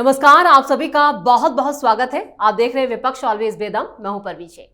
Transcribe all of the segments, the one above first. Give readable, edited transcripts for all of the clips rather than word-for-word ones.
नमस्कार, आप सभी का बहुत बहुत स्वागत है। आप देख रहे हैं विपक्ष ऑलवेज बेदम। मैं हूं परवीन।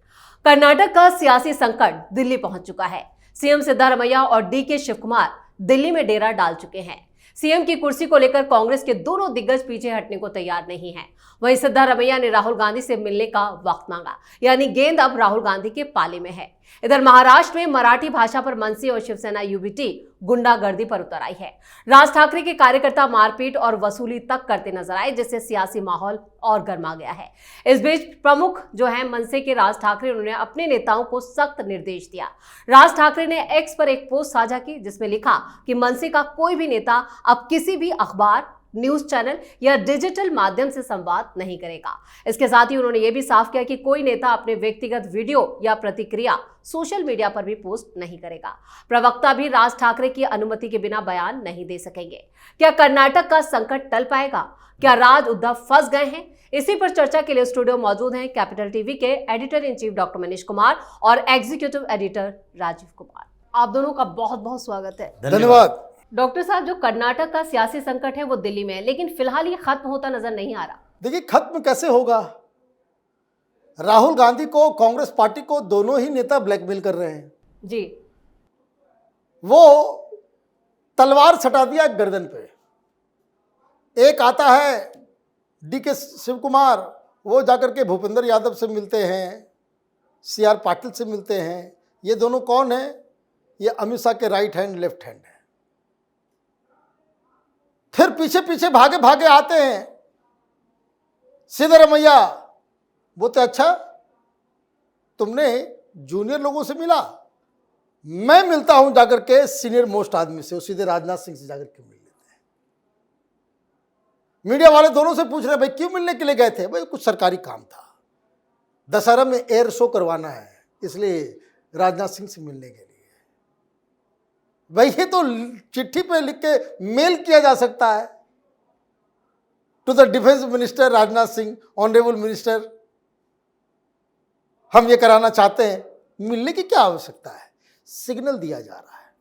कर्नाटक का सियासी संकट दिल्ली पहुंच चुका है। सीएम सिद्धारमैया और डीके शिवकुमार दिल्ली में डेरा डाल चुके हैं। सीएम की कुर्सी को लेकर कांग्रेस के दोनों दिग्गज पीछे हटने को तैयार नहीं हैं। वहीं सिद्धारमैया ने राहुल गांधी से मिलने का वक्त मांगा, यानी गेंद अब राहुल गांधी के पाले में है। इधर महाराष्ट्र में मराठी भाषा पर मनसे और शिवसेना यूबीटी गुंडागर्दी पर उतर आई है। राज ठाकरे के कार्यकर्ता मारपीट और वसूली तक करते नजर आए, जिससे सियासी माहौल और गर्मा गया है। इस बीच प्रमुख जो है मनसे के राज ठाकरे, उन्होंने अपने नेताओं को सख्त निर्देश दिया। राज ठाकरे ने एक्स पर एक पोस्ट साझा की, जिसमें लिखा कि मनसे का कोई भी नेता अब किसी भी अखबार, न्यूज चैनल या डिजिटल माध्यम से संवाद नहीं करेगा। इसके साथ ही उन्होंने यह भी साफ किया कि कोई नेता अपने व्यक्तिगत वीडियो या प्रतिक्रिया सोशल मीडिया पर भी पोस्ट नहीं करेगा। प्रवक्ता भी राज ठाकरे की अनुमति के बिना बयान नहीं दे सकेंगे। क्या कर्नाटक का संकट टल पाएगा? क्या राज उद्धव फंस गए हैं? इसी पर चर्चा के लिए स्टूडियो मौजूद हैं कैपिटल टीवी के editor in chief doctor Manish Kumar और एग्जीक्यूटिव एडिटर राजीव कुमार। आप दोनों का बहुत बहुत स्वागत है। धन्यवाद। डॉक्टर साहब, जो कर्नाटक का सियासी संकट है वो दिल्ली में है, लेकिन फिलहाल ये खत्म होता नजर नहीं आ रहा। देखिए, खत्म कैसे होगा? राहुल गांधी को, कांग्रेस पार्टी को दोनों ही नेता ब्लैकमेल कर रहे हैं जी। वो तलवार सटा दिया गर्दन पे। एक आता है डीके शिवकुमार, वो जाकर के भूपेंद्र यादव से मिलते हैं, सीआर पाटिल से मिलते हैं। ये दोनों कौन है? ये अमित शाह के राइट हैंड लेफ्ट हैंड है। फिर पीछे पीछे भागे भागे आते हैं सिद्धारमैया, बोलते अच्छा तुमने जूनियर लोगों से मिला, मैं मिलता हूं जाकर के सीनियर मोस्ट आदमी से। वो सीधे राजनाथ सिंह से जाकर के मिल लेते हैं। मीडिया वाले दोनों से पूछ रहे भाई क्यों मिलने के लिए गए थे? भाई कुछ सरकारी काम था, दशहरा में एयर शो करवाना है, इसलिए राजनाथ सिंह से मिलने के लिए। भाई ये तो चिट्ठी पे लिख के मेल किया जा सकता है to the defence minister Rajnath Singh, honourable minister, हम ये कराना चाहते हैं। मिलने की क्या आवश्यकता है? सिग्नल दिया जा रहा है।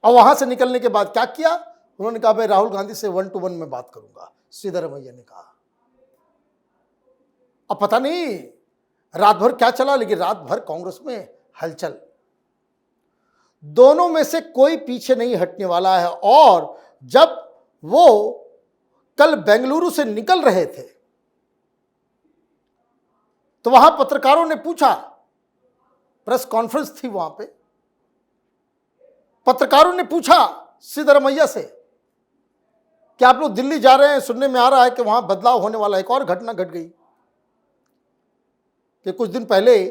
और वहां से निकलने के बाद क्या किया? उन्होंने कहा भाई राहुल गांधी से 1 to 1 में बात करूंगा, सिद्धारमैया ने कहा। अब पता नहीं रात भर क्या चला, लेकिन रात भर कांग्रेस में हलचल। दोनों में से कोई पीछे नहीं हटने वाला है। और जब वो कल बेंगलुरु से निकल रहे थे तो वहां पत्रकारों ने पूछा, प्रेस कॉन्फ्रेंस थी वहां पे, पत्रकारों ने पूछा सिद्धारमैया से कि आप लोग दिल्ली जा रहे हैं, सुनने में आ रहा है कि वहां बदलाव होने वाला है। एक और घटना घट गई कि कुछ दिन पहले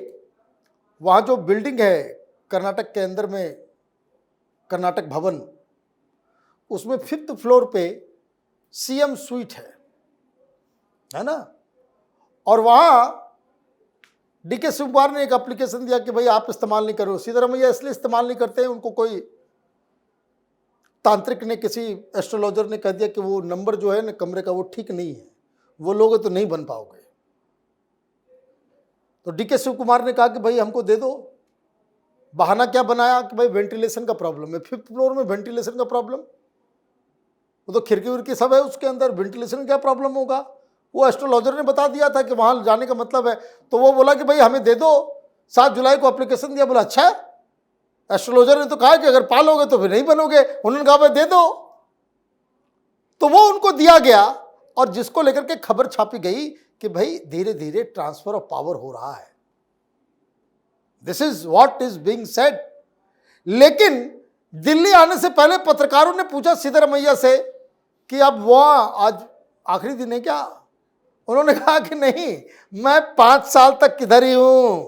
वहां जो बिल्डिंग है कर्नाटक के अंदर में, कर्नाटक भवन, उसमें 5th फ्लोर पे सीएम स्वीट है ना। और वहां डीके शिवकुमार ने एक एप्लीकेशन दिया कि भाई आप इस्तेमाल नहीं करो। सिद्धारमैया इसलिए इस्तेमाल नहीं करते हैं, उनको कोई तांत्रिक ने, किसी एस्ट्रोलॉजर ने कह दिया कि वो नंबर जो है ना कमरे का वो ठीक नहीं है, वो लोगे तो नहीं बन पाओगे। तो डीके शिवकुमार ने कहा कि भाई हमको दे दो। बहाना क्या बनाया कि भाई वेंटिलेशन का प्रॉब्लम है, 5th फ्लोर में वेंटिलेशन का प्रॉब्लम, वो तो खिड़की विड़की सब है उसके अंदर, वेंटिलेशन क्या प्रॉब्लम होगा? वो एस्ट्रोलॉजर ने बता दिया था कि वहां जाने का मतलब है। तो वो बोला कि भाई हमें दे दो। 7 जुलाई को एप्लीकेशन दिया। बोला अच्छा, एस्ट्रोलॉजर ने तो कहा कि अगर पालोगे तो फिर नहीं बनोगे। उन्होंने कहा भाई दे दो। तो वो उनको दिया गया, और जिसको लेकर के खबर छापी गई कि भाई धीरे धीरे ट्रांसफर ऑफ पावर हो रहा है। This is what is being said. लेकिन दिल्ली आने से पहले पत्रकारों ने पूछा सिद्धारमैया से कि अब वहां आज आखिरी दिन है क्या? उन्होंने कहा कि नहीं, मैं 5 साल तक किधर ही हूं।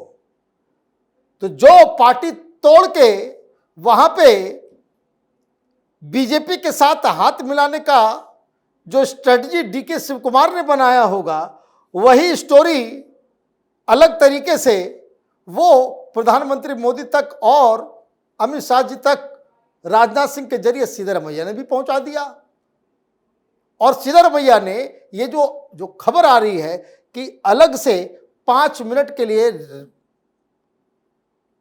तो जो पार्टी तोड़ के वहां पे बीजेपी के साथ हाथ मिलाने का जो स्ट्रेटजी डीके शिवकुमार ने बनाया होगा, वही स्टोरी अलग तरीके से वो प्रधानमंत्री मोदी तक और अमित शाह जी तक राजनाथ सिंह के जरिए सिद्धारमैया ने भी पहुंचा दिया। और सिद्धारमैया ने ये जो खबर आ रही है कि अलग से 5 मिनट के लिए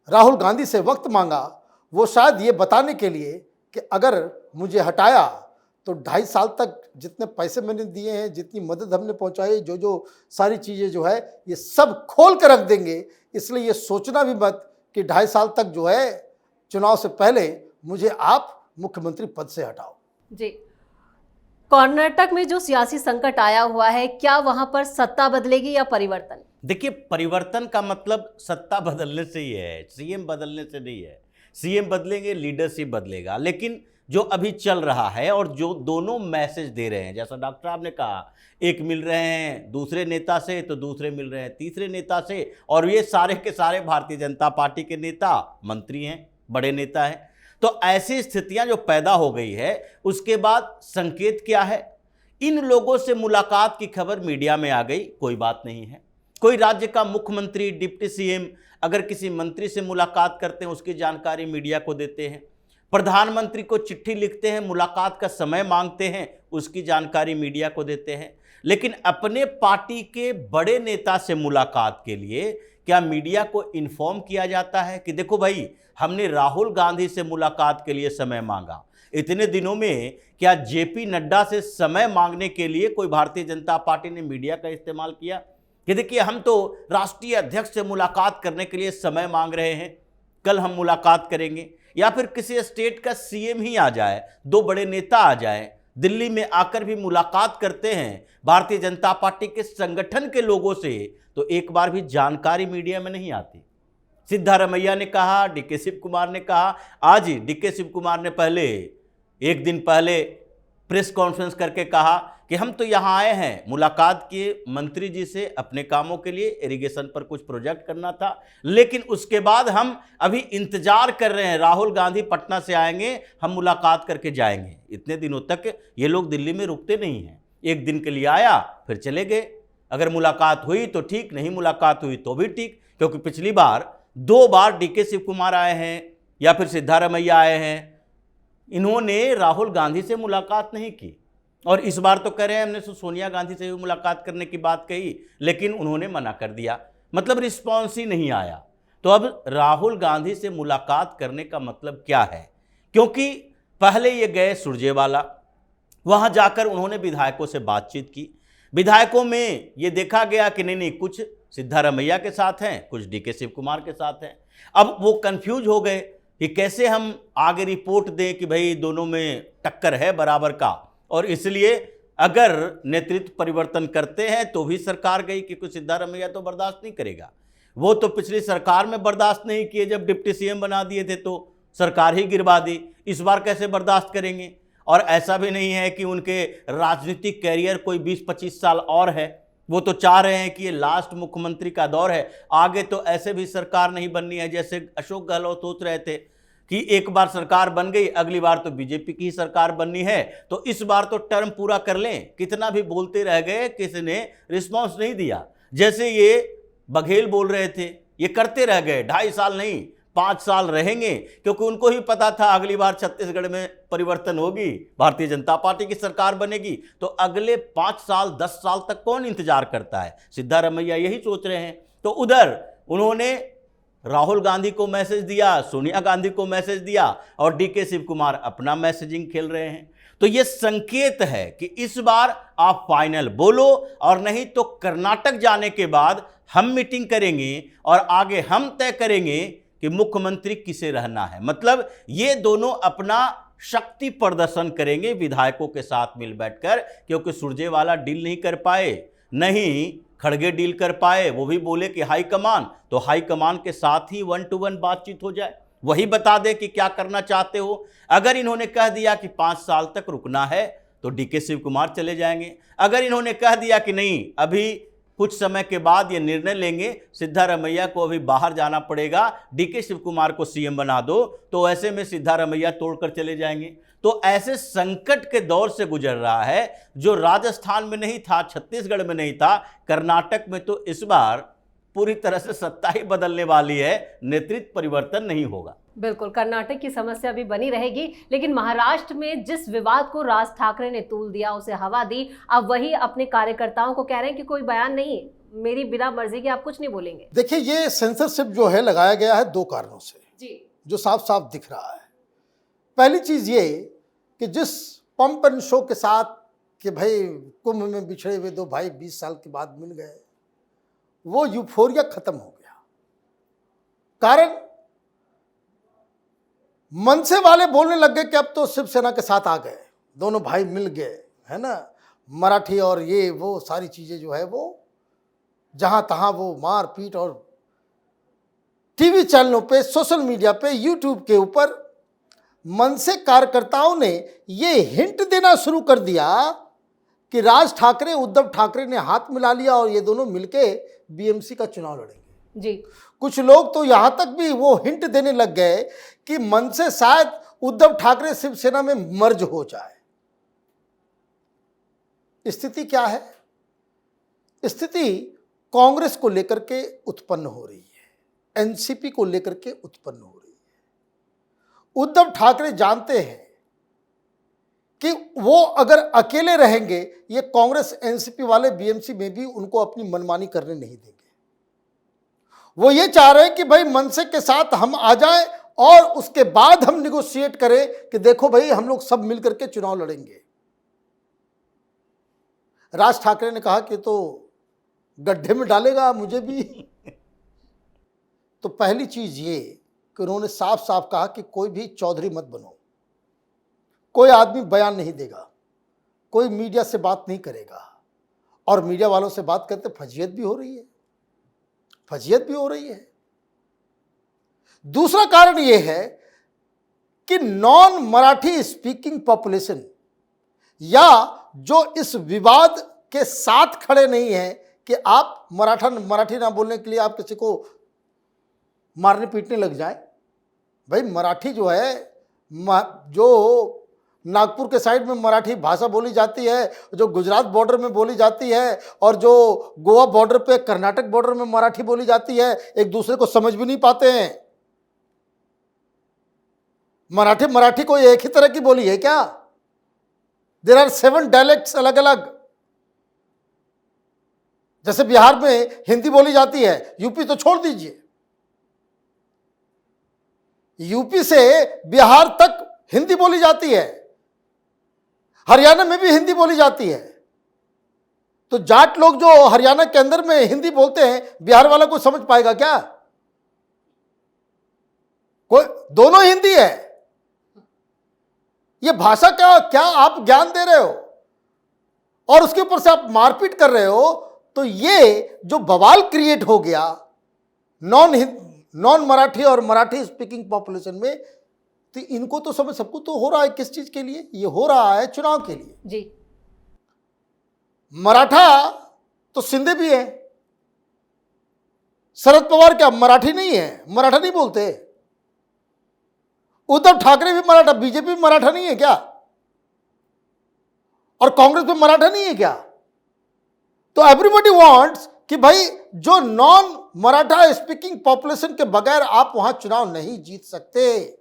राहुल गांधी से वक्त मांगा, वो शायद ये बताने के लिए कि अगर मुझे हटाया तो 2.5 साल तक जितने पैसे मैंने दिए हैं, जितनी मदद हमने पहुंचाई, जो जो सारी चीज़ें जो है ये सब खोल कर रख देंगे। इसलिए ये सोचना भी मत कि 2.5 साल तक जो है चुनाव से पहले मुझे आप मुख्यमंत्री पद से हटाओ। जी, कर्नाटक में जो सियासी संकट आया हुआ है, क्या वहां पर सत्ता बदलेगी या परिवर्तन? देखिए, परिवर्तन का मतलब सत्ता बदलने से ही है, सीएम बदलने से नहीं है। सीएम बदलेंगे, लीडरशिप बदलेगा, लेकिन जो अभी चल रहा है और जो दोनों मैसेज दे रहे हैं, जैसा डॉक्टर साहब ने कहा, एक मिल रहे हैं दूसरे नेता से तो दूसरे मिल रहे हैं तीसरे नेता से, और ये सारे के सारे भारतीय जनता पार्टी के नेता मंत्री हैं, बड़े नेता हैं। तो ऐसी स्थितियां जो पैदा हो गई है, उसके बाद संकेत क्या है? इन लोगों से मुलाकात की खबर मीडिया में आ गई, कोई बात नहीं है। कोई राज्य का मुख्यमंत्री, डिप्टी सीएम अगर किसी मंत्री से मुलाकात करते हैं, उसकी जानकारी मीडिया को देते हैं। प्रधानमंत्री को चिट्ठी लिखते हैं, मुलाकात का समय मांगते हैं, उसकी जानकारी मीडिया को देते हैं। लेकिन अपने पार्टी के बड़े नेता से मुलाकात के लिए क्या मीडिया को इन्फॉर्म किया जाता है कि देखो भाई, हमने राहुल गांधी से मुलाकात के लिए समय मांगा? इतने दिनों में क्या जेपी नड्डा से समय मांगने के लिए कोई भारतीय जनता पार्टी ने मीडिया का इस्तेमाल किया कि देखिए हम तो राष्ट्रीय अध्यक्ष से मुलाकात करने के लिए समय मांग रहे हैं, कल हम मुलाकात करेंगे? या फिर किसी स्टेट का सीएम ही आ जाए, दो बड़े नेता आ जाए, दिल्ली में आकर भी मुलाकात करते हैं भारतीय जनता पार्टी के संगठन के लोगों से, तो एक बार भी जानकारी मीडिया में नहीं आती। सिद्धारमैया ने कहा, डीके शिव कुमार ने कहा, आज ही डीके शिव कुमार ने पहले एक दिन पहले प्रेस कॉन्फ्रेंस करके कहा कि हम तो यहाँ आए हैं मुलाकात किए मंत्री जी से, अपने कामों के लिए, इरिगेशन पर कुछ प्रोजेक्ट करना था, लेकिन उसके बाद हम अभी इंतजार कर रहे हैं, राहुल गांधी पटना से आएंगे, हम मुलाकात करके जाएंगे। इतने दिनों तक ये लोग दिल्ली में रुकते नहीं हैं, एक दिन के लिए आया फिर चले गए। अगर मुलाकात हुई तो ठीक, नहीं मुलाकात हुई तो भी ठीक, क्योंकि पिछली बार 2 बार डीके शिव कुमार आए हैं या फिर सिद्धारमैया आए हैं, इन्होंने राहुल गांधी से मुलाकात नहीं की। और इस बार तो कह रहे हैं हमने सोनिया गांधी से भी मुलाकात करने की बात कही, लेकिन उन्होंने मना कर दिया, मतलब रिस्पॉन्स ही नहीं आया। तो अब राहुल गांधी से मुलाकात करने का मतलब क्या है? क्योंकि पहले ये गए सुरजेवाला, वहां जाकर उन्होंने विधायकों से बातचीत की। विधायकों में ये देखा गया कि नहीं, कुछ सिद्धारमैया के साथ हैं, कुछ डीके शिव कुमार के साथ हैं। अब वो कंफ्यूज हो गए कि कैसे हम आगे रिपोर्ट दें कि भाई दोनों में टक्कर है बराबर का, और इसलिए अगर नेतृत्व परिवर्तन करते हैं तो भी सरकार गई, क्योंकि सिद्धारमैया तो बर्दाश्त नहीं करेगा। वो तो पिछली सरकार में बर्दाश्त नहीं किए, जब डिप्टी सीएम बना दिए थे तो सरकार ही गिरवा दी, इस बार कैसे बर्दाश्त करेंगे? और ऐसा भी नहीं है कि उनके राजनीतिक कैरियर कोई 20-25 साल और है, वो तो चाह रहे हैं कि ये लास्ट मुख्यमंत्री का दौर है, आगे तो ऐसे भी सरकार नहीं बननी है। जैसे अशोक गहलोत सोच रहे थे कि एक बार सरकार बन गई, अगली बार तो बीजेपी की ही सरकार बननी है, तो इस बार तो टर्म पूरा कर लें। कितना भी बोलते रह गए, किसी ने रिस्पॉन्स नहीं दिया। जैसे ये बघेल बोल रहे थे, ये करते रह गए, 2.5 साल नहीं 5 साल रहेंगे, क्योंकि उनको ही पता था अगली बार छत्तीसगढ़ में परिवर्तन होगी, भारतीय जनता पार्टी की सरकार बनेगी, तो अगले 5 साल 10 साल तक कौन इंतजार करता है? सिद्धारमैया यही सोच रहे हैं। तो उधर उन्होंने राहुल गांधी को मैसेज दिया, सोनिया गांधी को मैसेज दिया, और डीके शिव कुमार अपना मैसेजिंग खेल रहे हैं। तो ये संकेत है कि इस बार आप फाइनल बोलो, और नहीं तो कर्नाटक जाने के बाद हम मीटिंग करेंगे और आगे हम तय करेंगे कि मुख्यमंत्री किसे रहना है। मतलब ये दोनों अपना शक्ति प्रदर्शन करेंगे विधायकों के साथ मिल बैठकर, क्योंकि सुरजेवाला डील नहीं कर पाए, नहीं खड़गे डील कर पाए, वो भी बोले कि हाईकमान, तो हाईकमान के साथ ही 1 to 1 बातचीत हो जाए, वही बता दे कि क्या करना चाहते हो। अगर इन्होंने कह दिया कि 5 साल तक रुकना है तो डीके शिव कुमार चले जाएंगे। अगर इन्होंने कह दिया कि नहीं, अभी कुछ समय के बाद ये निर्णय लेंगे, सिद्धारमैया को अभी बाहर जाना पड़ेगा, डीके शिव कुमार को सीएम बना दो, तो ऐसे में सिद्धारमैया तोड़कर चले जाएंगे। तो ऐसे संकट के दौर से गुजर रहा है, जो राजस्थान में नहीं था, छत्तीसगढ़ में नहीं था, कर्नाटक में तो इस बार पूरी तरह से सत्ता ही बदलने वाली है, नेतृत्व परिवर्तन नहीं होगा। बिल्कुल, कर्नाटक की समस्या भी बनी रहेगी, लेकिन महाराष्ट्र में जिस विवाद को राज ठाकरे ने तूल दिया, उसे हवा दी, अब वही अपने कार्यकर्ताओं को कह रहे हैं कि कोई बयान नहीं, मेरी बिना मर्जी के आप कुछ नहीं बोलेंगे। देखिए, ये सेंसरशिप जो है लगाया गया है 2 कारणों से, जी, जो साफ साफ दिख रहा है। पहली चीज ये कि जिस पंप एंड शो के साथ कि भाई कुंभ में बिछड़े हुए दो भाई 20 साल के बाद मिल गए, वो यूफोरिया खत्म हो गया। कारण मनसे वाले बोलने लग गए कि अब तो शिवसेना के साथ आ गए, दोनों भाई मिल गए, है ना। मराठी और ये वो सारी चीजें जो है वो जहां तहां वो मार पीट, और टीवी चैनलों पे, सोशल मीडिया पे, यूट्यूब के ऊपर मनसे कार्यकर्ताओं ने ये हिंट देना शुरू कर दिया कि राज ठाकरे, उद्धव ठाकरे ने हाथ मिला लिया और ये दोनों मिलके बीएमसी का चुनाव लड़ेंगे जी। कुछ लोग तो यहां तक भी वो हिंट देने लग गए कि मनसे शायद उद्धव ठाकरे शिवसेना में मर्ज हो जाए। स्थिति क्या है? स्थिति कांग्रेस को लेकर के उत्पन्न हो रही है, एनसीपी को लेकर के उत्पन्न हो रही है। उद्धव ठाकरे जानते हैं कि वो अगर अकेले रहेंगे, ये कांग्रेस एनसीपी वाले बीएमसी में भी उनको अपनी मनमानी करने नहीं देंगे। वो ये चाह रहे हैं कि भाई मनसे के साथ हम आ जाएं और उसके बाद हम निगोशिएट करें कि देखो भाई हम लोग सब मिलकर के चुनाव लड़ेंगे। राज ठाकरे ने कहा कि तो गड्ढे में डालेगा मुझे भी। तो पहली चीज ये कि उन्होंने साफ साफ कहा कि कोई भी चौधरी मत बनो, कोई आदमी बयान नहीं देगा, कोई मीडिया से बात नहीं करेगा, और मीडिया वालों से बात करते फजीयत भी हो रही है, फजीयत भी हो रही है। दूसरा कारण यह है कि नॉन मराठी स्पीकिंग पॉपुलेशन या जो इस विवाद के साथ खड़े नहीं है कि आप मराठी ना बोलने के लिए आप किसी को मारने पीटने लग जाए। भाई मराठी जो है, जो नागपुर के साइड में मराठी भाषा बोली जाती है, जो गुजरात बॉर्डर में बोली जाती है, और जो गोवा बॉर्डर पे, कर्नाटक बॉर्डर में मराठी बोली जाती है, एक दूसरे को समझ भी नहीं पाते हैं। मराठी कोई एक ही तरह की बोली है क्या? देयर आर 7 डायलेक्ट्स अलग अलग। जैसे बिहार में हिंदी बोली जाती है, यूपी तो छोड़ दीजिए, यूपी से बिहार तक हिंदी बोली जाती है, हरियाणा में भी हिंदी बोली जाती है। तो जाट लोग जो हरियाणा के अंदर में हिंदी बोलते हैं, बिहार वाला कोई समझ पाएगा क्या? कोई, दोनों हिंदी है। ये भाषा क्या आप ज्ञान दे रहे हो और उसके ऊपर से आप मारपीट कर रहे हो? तो ये जो बवाल क्रिएट हो गया नॉन मराठी और मराठी स्पीकिंग पॉपुलेशन में, तो इनको तो समझ, सबको तो हो रहा है किस चीज के लिए? ये हो रहा है चुनाव के लिए जी। मराठा तो सिंधे भी है, शरद पवार क्या मराठी नहीं है? मराठा नहीं बोलते? उद्धव ठाकरे भी मराठा, बीजेपी भी मराठा नहीं है क्या? और कांग्रेस भी मराठा नहीं है क्या? तो एवरीबॉडी वांट्स कि भाई जो नॉन मराठा स्पीकिंग पॉपुलेशन के बगैर आप वहां चुनाव नहीं जीत सकते।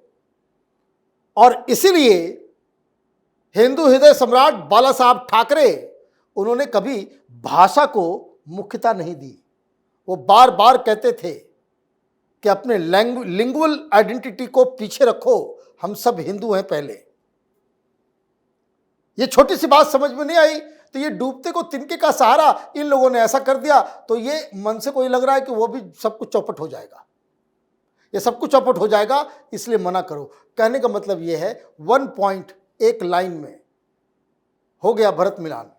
और इसीलिए हिंदू हृदय सम्राट बाला साहब ठाकरे, उन्होंने कभी भाषा को मुख्यता नहीं दी। वो बार बार कहते थे कि अपने लिंगुअल आइडेंटिटी को पीछे रखो, हम सब हिंदू हैं पहले। ये छोटी सी बात समझ में नहीं आई तो ये डूबते को तिनके का सहारा इन लोगों ने ऐसा कर दिया, तो ये मन से कोई लग रहा है कि वो भी सब कुछ चौपट हो जाएगा, ये सब कुछ चौपट हो जाएगा, इसलिए मना करो। कहने का मतलब ये है 1 पॉइंट, एक लाइन में हो गया भरत मिलान।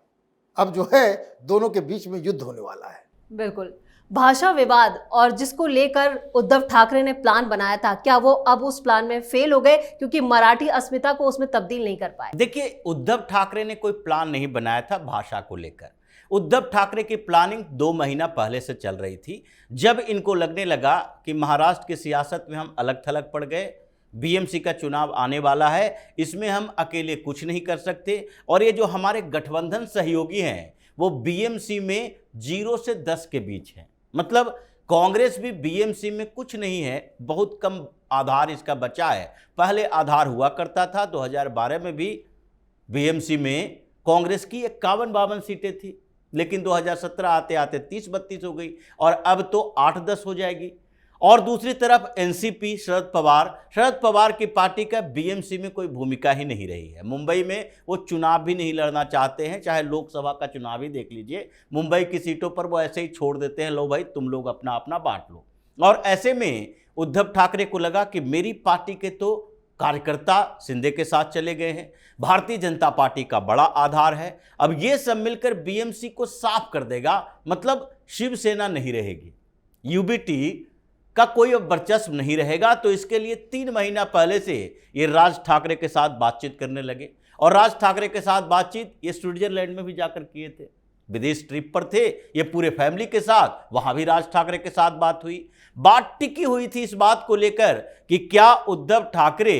अब जो है दोनों के बीच में युद्ध होने वाला है। बिल्कुल। भाषा विवाद और जिसको लेकर उद्धव ठाकरे ने प्लान बनाया था, क्या वो अब उस प्लान में फेल हो गए क्योंकि मराठी अस्मिता को उसमें तब्दील नहीं कर पाए? देखिए, उद्धव ठाकरे ने कोई प्लान नहीं बनाया था भाषा को लेकर। उद्धव ठाकरे की प्लानिंग 2 महीना पहले से चल रही थी, जब इनको लगने लगा कि महाराष्ट्र की सियासत में हम अलग थलग पड़ गए, बीएमसी का चुनाव आने वाला है, इसमें हम अकेले कुछ नहीं कर सकते, और ये जो हमारे गठबंधन सहयोगी हैं वो बीएमसी में 0 से 10 के बीच हैं। मतलब कांग्रेस भी बीएमसी में कुछ नहीं है, बहुत कम आधार इसका बचा है। पहले आधार हुआ करता था, 2012 में भी बीएमसी में कांग्रेस की 51-52 सीटें थी, लेकिन 2017 आते आते 30-32 हो गई, और अब तो 8-10 हो जाएगी। और दूसरी तरफ एनसीपी शरद पवार की पार्टी का बीएमसी में कोई भूमिका ही नहीं रही है। मुंबई में वो चुनाव भी नहीं लड़ना चाहते हैं, चाहे लोकसभा का चुनाव ही देख लीजिए, मुंबई की सीटों पर वो ऐसे ही छोड़ देते हैं, लो भाई तुम लोग अपना अपना बांट लो। और ऐसे में उद्धव ठाकरे को लगा कि मेरी पार्टी के तो कार्यकर्ता शिंदे के साथ चले गए हैं, भारतीय जनता पार्टी का बड़ा आधार है, अब ये सब मिलकर बीएमसी को साफ कर देगा, मतलब शिवसेना नहीं रहेगी, यूबीटी का कोई अब वर्चस्व नहीं रहेगा। तो इसके लिए 3 महीना पहले से ये राज ठाकरे के साथ बातचीत करने लगे। और राज ठाकरे के साथ बातचीत ये स्विट्जरलैंड में भी जाकर किए थे, विदेश ट्रिप पर थे ये पूरे फैमिली के साथ, वहां भी राज ठाकरे के साथ बात हुई। बात टिकी हुई थी इस बात को लेकर कि क्या उद्धव ठाकरे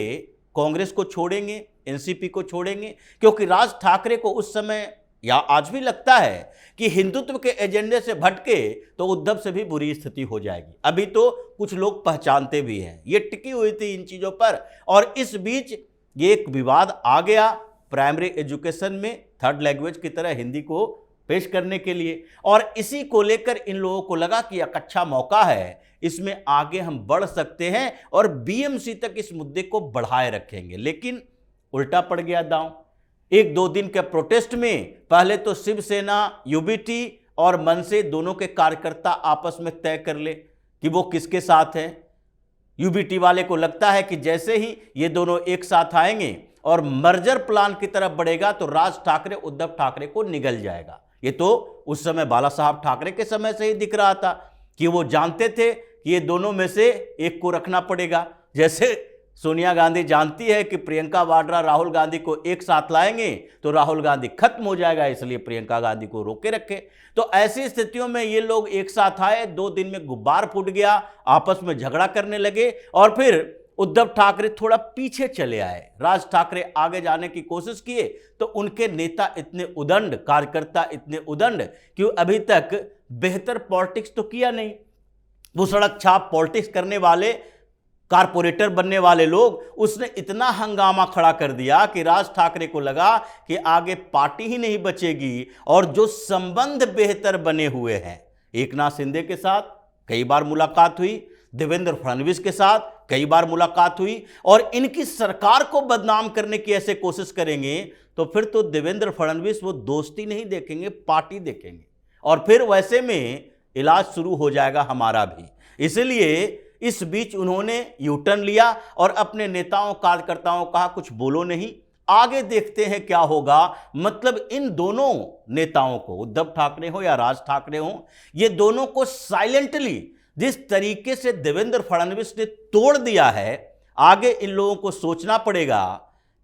कांग्रेस को छोड़ेंगे, एनसीपी को छोड़ेंगे, क्योंकि राज ठाकरे को उस समय या आज भी लगता है कि हिंदुत्व के एजेंडे से भटके तो उद्धव से भी बुरी स्थिति हो जाएगी। अभी तो कुछ लोग पहचानते भी हैं, ये टिकी हुई थी इन चीजों पर। और इस बीच ये एक विवाद आ गया प्राइमरी एजुकेशन में थर्ड लैंग्वेज की तरह हिंदी को पेश करने के लिए, और इसी को लेकर इन लोगों को लगा कि एक अच्छा मौका है, इसमें आगे हम बढ़ सकते हैं और बीएमसी तक इस मुद्दे को बढ़ाए रखेंगे। लेकिन उल्टा पड़ गया दांव। 1-2 दिन के प्रोटेस्ट में पहले तो शिवसेना, यूबीटी और मनसे दोनों के कार्यकर्ता आपस में तय कर ले कि वो किसके साथ हैं। यूबीटी वाले को लगता है कि जैसे ही ये दोनों एक साथ आएंगे और मर्जर प्लान की तरफ बढ़ेगा तो राज ठाकरे उद्धव ठाकरे को निगल जाएगा। ये तो उस समय बाला साहब ठाकरे के समय से ही दिख रहा था कि वो जानते थे कि ये दोनों में से एक को रखना पड़ेगा। जैसे सोनिया गांधी जानती है कि प्रियंका वाड्रा राहुल गांधी को एक साथ लाएंगे तो राहुल गांधी खत्म हो जाएगा, इसलिए प्रियंका गांधी को रोके रखे। तो ऐसी स्थितियों में ये लोग एक साथ आए, 2 दिन में गुब्बार फूट गया, आपस में झगड़ा करने लगे और फिर उद्धव ठाकरे थोड़ा पीछे चले आए। राज ठाकरे आगे जाने की कोशिश किए तो उनके नेता इतने उदंड, कार्यकर्ता इतने उदंड कि अभी तक बेहतर पॉलिटिक्स तो किया नहीं। वो सड़क छाप पॉलिटिक्स करने वाले, कारपोरेटर बनने वाले लोग, उसने इतना हंगामा खड़ा कर दिया कि राज ठाकरे को लगा कि आगे पार्टी ही नहीं बचेगी। और जो संबंध बेहतर बने हुए हैं, एकनाथ शिंदे के साथ कई बार मुलाकात हुई, देवेंद्र फडणवीस के साथ कई बार मुलाकात हुई, और इनकी सरकार को बदनाम करने की ऐसे कोशिश करेंगे तो फिर तो देवेंद्र फडणवीस वो दोस्ती नहीं देखेंगे, पार्टी देखेंगे, और फिर वैसे में इलाज शुरू हो जाएगा हमारा भी। इसलिए इस बीच उन्होंने यू टर्न लिया और अपने नेताओं कार्यकर्ताओं कहा कुछ बोलो नहीं, आगे देखते हैं क्या होगा। मतलब इन दोनों नेताओं को, उद्धव ठाकरे हो या राज ठाकरे हो, ये दोनों को साइलेंटली जिस तरीके से देवेंद्र फडणवीस ने तोड़ दिया है, आगे इन लोगों को सोचना पड़ेगा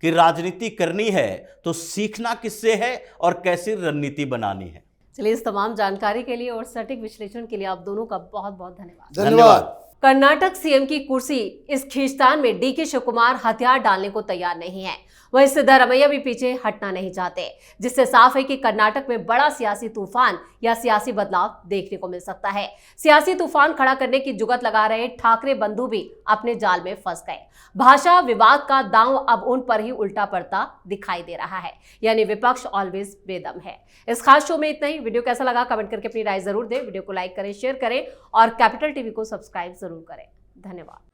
कि राजनीति करनी है तो सीखना किससे है और कैसी रणनीति बनानी है। चलिए, इस तमाम जानकारी के लिए और सटीक विश्लेषण के लिए आप दोनों का बहुत बहुत धन्यवाद। धन्यवाद। कर्नाटक सीएम की कुर्सी इस खींचतान में डीके शिवकुमार हथियार डालने को तैयार नहीं है, वहीं सिद्धारमैया भी पीछे हटना नहीं चाहते, जिससे साफ है कि कर्नाटक में बड़ा सियासी तूफान या सियासी बदलाव देखने को मिल सकता है। सियासी तूफान खड़ा करने की जुगत लगा रहे ठाकरे बंधु भी अपने जाल में फंस गए। भाषा विवाद का दांव अब उन पर ही उल्टा पड़ता दिखाई दे रहा है, यानी विपक्ष ऑलवेज बेदम है। इस खास शो में इतना ही। वीडियो कैसा लगा कमेंट करके अपनी राय जरूर दें। वीडियो को लाइक करें, शेयर करें और कैपिटल टीवी को सब्सक्राइब जरूर करें। धन्यवाद।